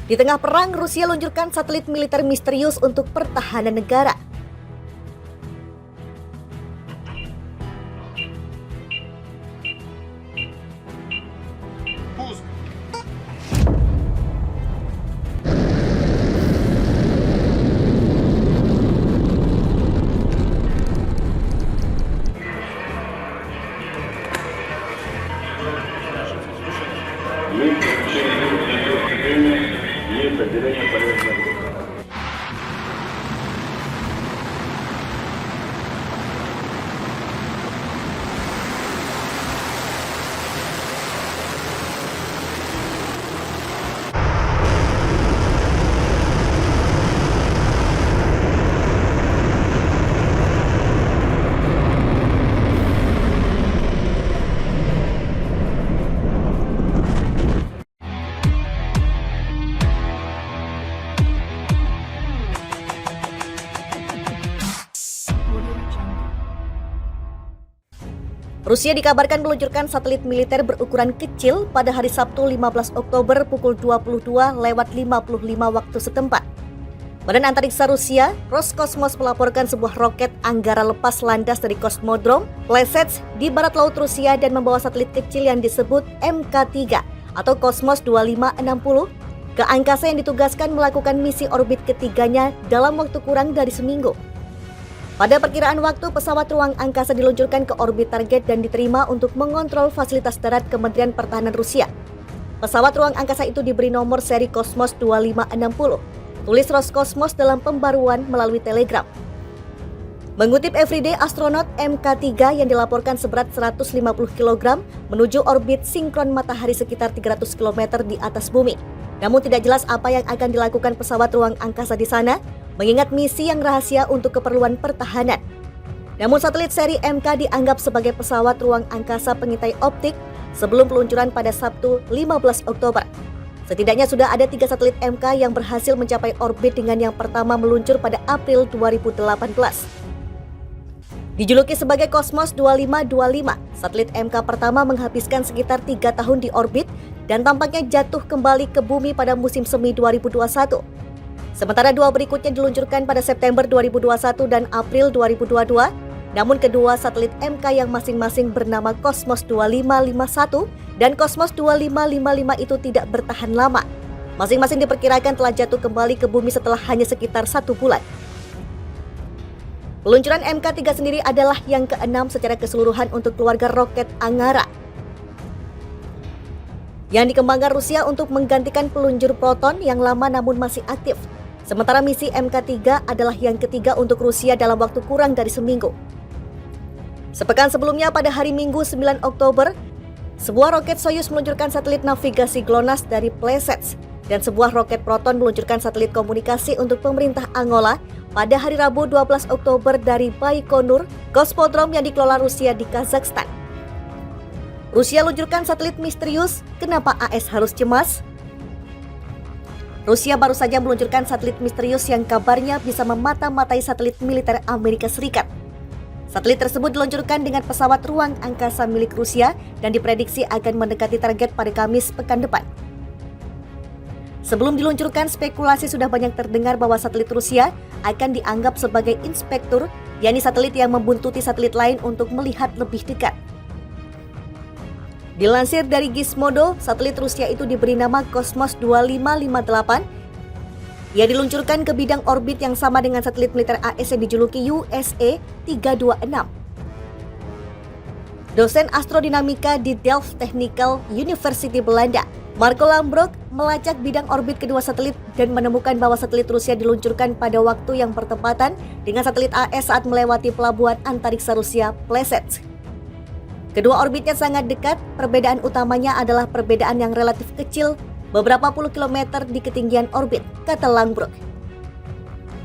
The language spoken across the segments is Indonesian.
Di tengah perang, Rusia luncurkan satelit militer misterius untuk pertahanan negara. Есть отделение полезных. Rusia dikabarkan meluncurkan satelit militer berukuran kecil pada hari Sabtu 15 Oktober pukul 22:55 waktu setempat. Badan Antariksa Rusia, Roskosmos melaporkan sebuah roket Anggara lepas landas dari Kosmodrom Plesets di barat laut Rusia dan membawa satelit kecil yang disebut MK3 atau Kosmos 2560 ke angkasa yang ditugaskan melakukan misi orbit ketiganya dalam waktu kurang dari seminggu. Pada perkiraan waktu, pesawat ruang angkasa diluncurkan ke orbit target dan diterima untuk mengontrol fasilitas darat Kementerian Pertahanan Rusia. Pesawat ruang angkasa itu diberi nomor seri Kosmos 2560, tulis Roskosmos dalam pembaruan melalui telegram. Mengutip Everyday Astronaut, MK3 yang dilaporkan seberat 150 kg menuju orbit sinkron matahari sekitar 300 km di atas bumi. Namun tidak jelas apa yang akan dilakukan pesawat ruang angkasa di sana, mengingat misi yang rahasia untuk keperluan pertahanan. Namun satelit seri MK dianggap sebagai pesawat ruang angkasa pengintai optik sebelum peluncuran pada Sabtu 15 Oktober. Setidaknya sudah ada 3 satelit MK yang berhasil mencapai orbit dengan yang pertama meluncur pada April 2018. Dijuluki sebagai Kosmos 2525, satelit MK pertama menghabiskan sekitar 3 tahun di orbit dan tampaknya jatuh kembali ke bumi pada musim semi 2021. Sementara 2 berikutnya diluncurkan pada September 2021 dan April 2022, namun kedua satelit MK yang masing-masing bernama Kosmos 2551 dan Kosmos 2555 itu tidak bertahan lama. Masing-masing diperkirakan telah jatuh kembali ke bumi setelah hanya sekitar 1 bulan. Peluncuran MK3 sendiri adalah yang ke-6 secara keseluruhan untuk keluarga roket Angara, yang dikembangkan Rusia untuk menggantikan peluncur Proton yang lama namun masih aktif. Sementara misi MK3 adalah yang ketiga untuk Rusia dalam waktu kurang dari seminggu. Sepekan sebelumnya pada hari Minggu 9 Oktober, sebuah roket Soyuz meluncurkan satelit navigasi GLONASS dari Plesets dan sebuah roket Proton meluncurkan satelit komunikasi untuk pemerintah Angola pada hari Rabu 12 Oktober dari Baikonur, Kosmodrom yang dikelola Rusia di Kazakhstan. Rusia luncurkan satelit misterius, kenapa AS harus cemas? Rusia baru saja meluncurkan satelit misterius yang kabarnya bisa memata-matai satelit militer Amerika Serikat. Satelit tersebut diluncurkan dengan pesawat ruang angkasa milik Rusia dan diprediksi akan mendekati target pada Kamis pekan depan. Sebelum diluncurkan, spekulasi sudah banyak terdengar bahwa satelit Rusia akan dianggap sebagai inspektur, yakni satelit yang membuntuti satelit lain untuk melihat lebih dekat. Dilansir dari Gizmodo, satelit Rusia itu diberi nama Kosmos 2558. Ia diluncurkan ke bidang orbit yang sama dengan satelit militer AS yang dijuluki USA 326. Dosen astrodinamika di Delft Technical University Belanda, Marco Lambroek, melacak bidang orbit kedua satelit dan menemukan bahwa satelit Rusia diluncurkan pada waktu yang bertepatan dengan satelit AS saat melewati pelabuhan antariksa Rusia Plesets. Kedua orbitnya sangat dekat, perbedaan utamanya adalah perbedaan yang relatif kecil, beberapa puluh kilometer di ketinggian orbit, kata Lambroek.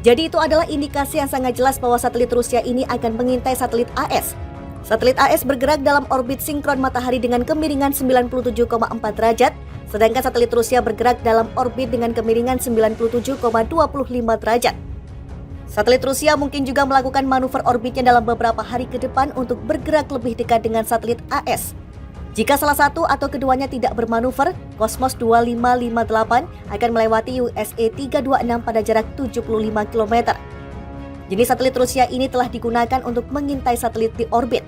Jadi itu adalah indikasi yang sangat jelas bahwa satelit Rusia ini akan mengintai satelit AS. Satelit AS bergerak dalam orbit sinkron matahari dengan kemiringan 97,4 derajat, sedangkan satelit Rusia bergerak dalam orbit dengan kemiringan 97,25 derajat. Satelit Rusia mungkin juga melakukan manuver orbitnya dalam beberapa hari ke depan untuk bergerak lebih dekat dengan satelit AS. Jika salah satu atau keduanya tidak bermanuver, Cosmos 2558 akan melewati USA 326 pada jarak 75 km. Jenis satelit Rusia ini telah digunakan untuk mengintai satelit di orbit.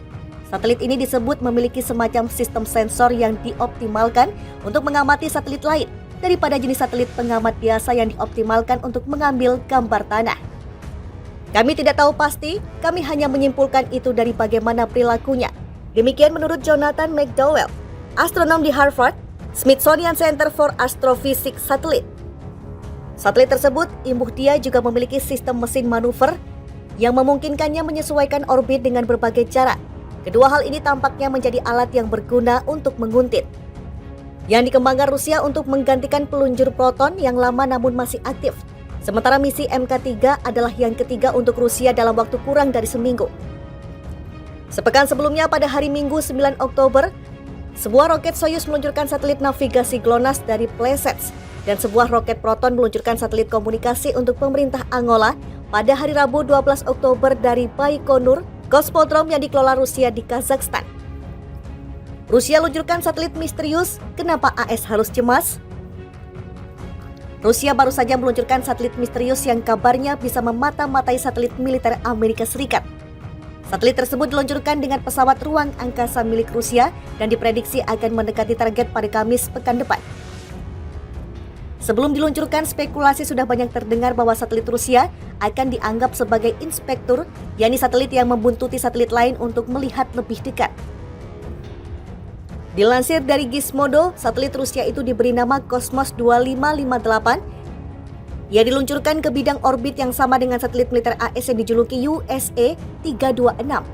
Satelit ini disebut memiliki semacam sistem sensor yang dioptimalkan untuk mengamati satelit lain daripada jenis satelit pengamat biasa yang dioptimalkan untuk mengambil gambar tanah. Kami tidak tahu pasti, kami hanya menyimpulkan itu dari bagaimana perilakunya. Demikian menurut Jonathan McDowell, astronom di Harvard, Smithsonian Center for Astrophysics Satellite. Satelit tersebut, imbuh dia juga memiliki sistem mesin manuver yang memungkinkannya menyesuaikan orbit dengan berbagai cara. Kedua hal ini tampaknya menjadi alat yang berguna untuk menguntit. Yang dikembangkan Rusia untuk menggantikan peluncur Proton yang lama namun masih aktif. Sementara misi MK3 adalah yang ketiga untuk Rusia dalam waktu kurang dari seminggu. Sepekan sebelumnya pada hari Minggu 9 Oktober, sebuah roket Soyuz meluncurkan satelit navigasi GLONASS dari Plesetsk dan sebuah roket Proton meluncurkan satelit komunikasi untuk pemerintah Angola pada hari Rabu 12 Oktober dari Baikonur, Kosmodrome yang dikelola Rusia di Kazakhstan. Rusia luncurkan satelit misterius, kenapa AS harus cemas? Rusia baru saja meluncurkan satelit misterius yang kabarnya bisa memata-matai satelit militer Amerika Serikat. Satelit tersebut diluncurkan dengan pesawat ruang angkasa milik Rusia dan diprediksi akan mendekati target pada Kamis pekan depan. Sebelum diluncurkan, spekulasi sudah banyak terdengar bahwa satelit Rusia akan dianggap sebagai inspektur, yakni satelit yang membuntuti satelit lain untuk melihat lebih dekat. Dilansir dari Gizmodo, satelit Rusia itu diberi nama Cosmos 2558. Ia diluncurkan ke bidang orbit yang sama dengan satelit militer AS yang dijuluki USA 326.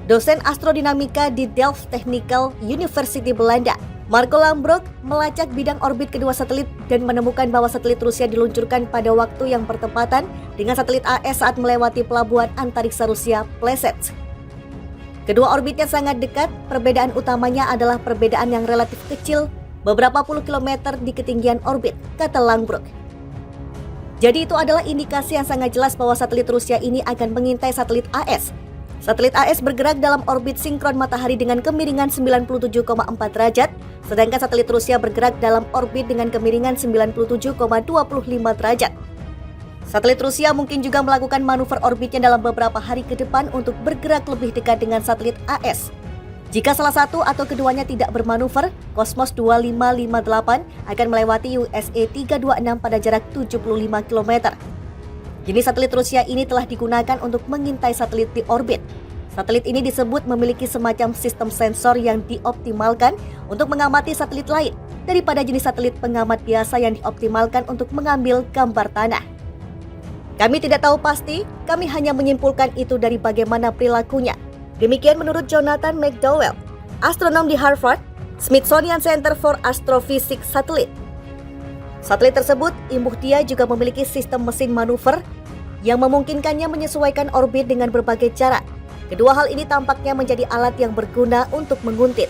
Dosen astrodinamika di Delft Technical University Belanda, Marco Lambroek, melacak bidang orbit kedua satelit dan menemukan bahwa satelit Rusia diluncurkan pada waktu yang bertepatan dengan satelit AS saat melewati pelabuhan antariksa Rusia Plesetsk. Kedua orbitnya sangat dekat, perbedaan utamanya adalah perbedaan yang relatif kecil, beberapa puluh kilometer di ketinggian orbit, kata Lambroek. Jadi itu adalah indikasi yang sangat jelas bahwa satelit Rusia ini akan mengintai satelit AS. Satelit AS bergerak dalam orbit sinkron matahari dengan kemiringan 97,4 derajat, sedangkan satelit Rusia bergerak dalam orbit dengan kemiringan 97,25 derajat. Satelit Rusia mungkin juga melakukan manuver orbitnya dalam beberapa hari ke depan untuk bergerak lebih dekat dengan satelit AS. Jika salah satu atau keduanya tidak bermanuver, Cosmos 2558 akan melewati USA 326 pada jarak 75 km. Jenis satelit Rusia ini telah digunakan untuk mengintai satelit di orbit. Satelit ini disebut memiliki semacam sistem sensor yang dioptimalkan untuk mengamati satelit lain daripada jenis satelit pengamat biasa yang dioptimalkan untuk mengambil gambar tanah. Kami tidak tahu pasti, kami hanya menyimpulkan itu dari bagaimana perilakunya. Demikian menurut Jonathan McDowell, astronom di Harvard, Smithsonian Center for Astrophysics Satellite. Satelit tersebut, imbuh dia juga memiliki sistem mesin manuver yang memungkinkannya menyesuaikan orbit dengan berbagai cara. Kedua hal ini tampaknya menjadi alat yang berguna untuk menguntit.